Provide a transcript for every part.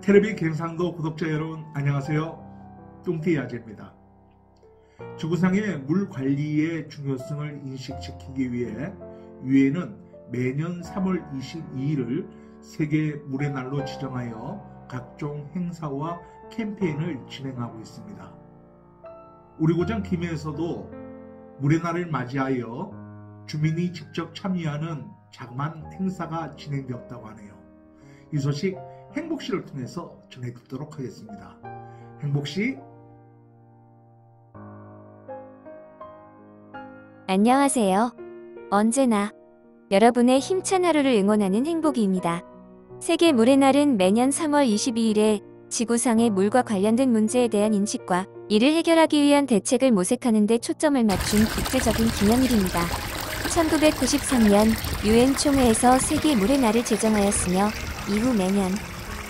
텔레비 경상도 구독자 여러분 안녕하세요. 뚱띠 아재입니다. 지구상의 물 관리의 중요성을 인식시키기 위해 유엔은 매년 3월 22일을 세계 물의 날로 지정하여 각종 행사와 캠페인을 진행하고 있습니다. 우리 고장 김해에서도 물의 날을 맞이하여 주민이 직접 참여하는 자그마한 행사가 진행되었다고 하네요. 이 소식 행복시를 통해서 전해드리도록 하겠습니다. 행복시. 안녕하세요. 언제나 여러분의 힘찬 하루를 응원하는 행복이입니다. 세계 물의 날은 매년 3월 22일에 지구상의 물과 관련된 문제에 대한 인식과 이를 해결하기 위한 대책을 모색하는 데 초점을 맞춘 국제적인 기념일입니다. 1993년 유엔 총회에서 세계 물의 날을 제정하였으며 이후 매년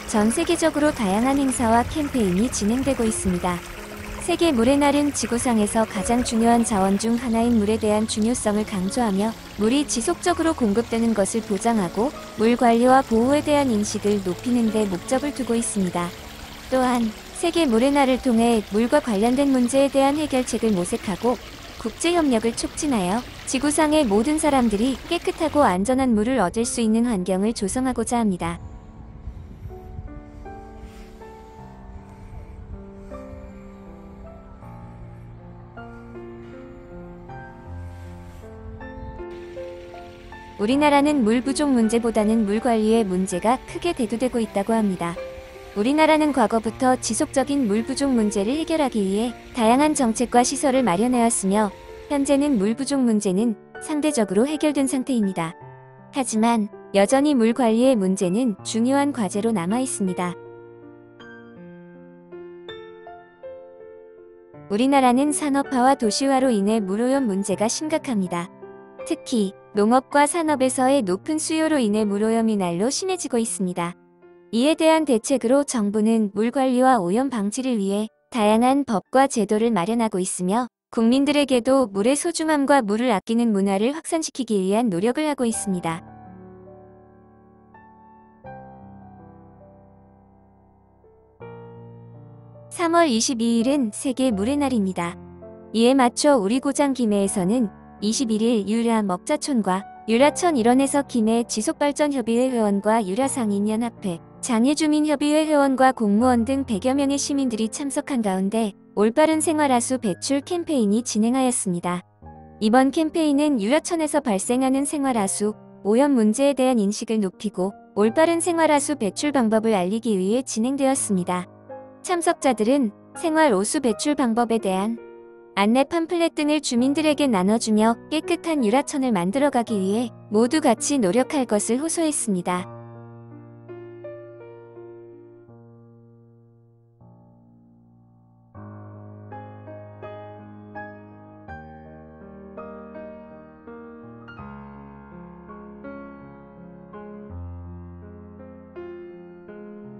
전 세계적으로 다양한 행사와 캠페인이 진행되고 있습니다. 세계 물의 날은 지구상에서 가장 중요한 자원 중 하나인 물에 대한 중요성을 강조하며 물이 지속적으로 공급되는 것을 보장하고 물 관리와 보호에 대한 인식을 높이는 데 목적을 두고 있습니다. 또한 세계 물의 날을 통해 물과 관련된 문제에 대한 해결책을 모색하고 국제협력을 촉진하여 지구상의 모든 사람들이 깨끗하고 안전한 물을 얻을 수 있는 환경을 조성하고자 합니다. 우리나라는 물 부족 문제보다는 물 관리의 문제가 크게 대두되고 있다고 합니다. 우리나라는 과거부터 지속적인 물 부족 문제를 해결하기 위해 다양한 정책과 시설을 마련해왔으며 현재는 물 부족 문제는 상대적으로 해결된 상태입니다. 하지만 여전히 물 관리의 문제는 중요한 과제로 남아 있습니다. 우리나라는 산업화와 도시화로 인해 물오염 문제가 심각합니다. 특히 농업과 산업에서의 높은 수요로 인해 물오염이 날로 심해지고 있습니다. 이에 대한 대책으로 정부는 물 관리와 오염 방지를 위해 다양한 법과 제도를 마련하고 있으며 국민들에게도 물의 소중함과 물을 아끼는 문화를 확산시키기 위한 노력을 하고 있습니다. (3월 22일은) 세계 물의 날입니다. 이에 맞춰 우리 고장 김해에서는 21일 유라 먹자촌과 유라천 일원에서 김해 지속발전협의회 회원과 유라상인연합회, 장애주민협의회 회원과 공무원 등 100여 명의 시민들이 참석한 가운데 올바른 생활하수 배출 캠페인이 진행하였습니다. 이번 캠페인은 유라천에서 발생하는 생활하수 오염 문제에 대한 인식을 높이고 올바른 생활하수 배출 방법을 알리기 위해 진행되었습니다. 참석자들은 생활오수 배출 방법에 대한 안내 팜플렛 등을 주민들에게 나눠주며 깨끗한 유라천을 만들어가기 위해 모두 같이 노력할 것을 호소했습니다.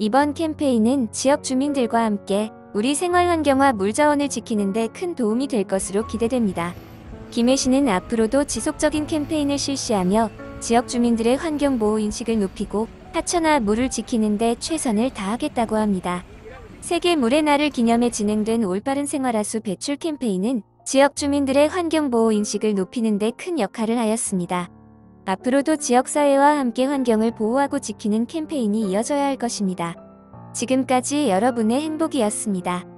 이번 캠페인은 지역 주민들과 함께 우리 생활 환경과 물 자원을 지키는 데 큰 도움이 될 것으로 기대됩니다. 김해시는 앞으로도 지속적인 캠페인을 실시하며 지역 주민들의 환경 보호 인식을 높이고 하천와 물을 지키는 데 최선을 다하겠다고 합니다. 세계 물의 날을 기념해 진행된 올바른 생활하수 배출 캠페인은 지역 주민들의 환경 보호 인식을 높이는 데 큰 역할을 하였습니다. 앞으로도 지역사회와 함께 환경을 보호하고 지키는 캠페인이 이어져야 할 것입니다. 지금까지 여러분의 행복이었습니다.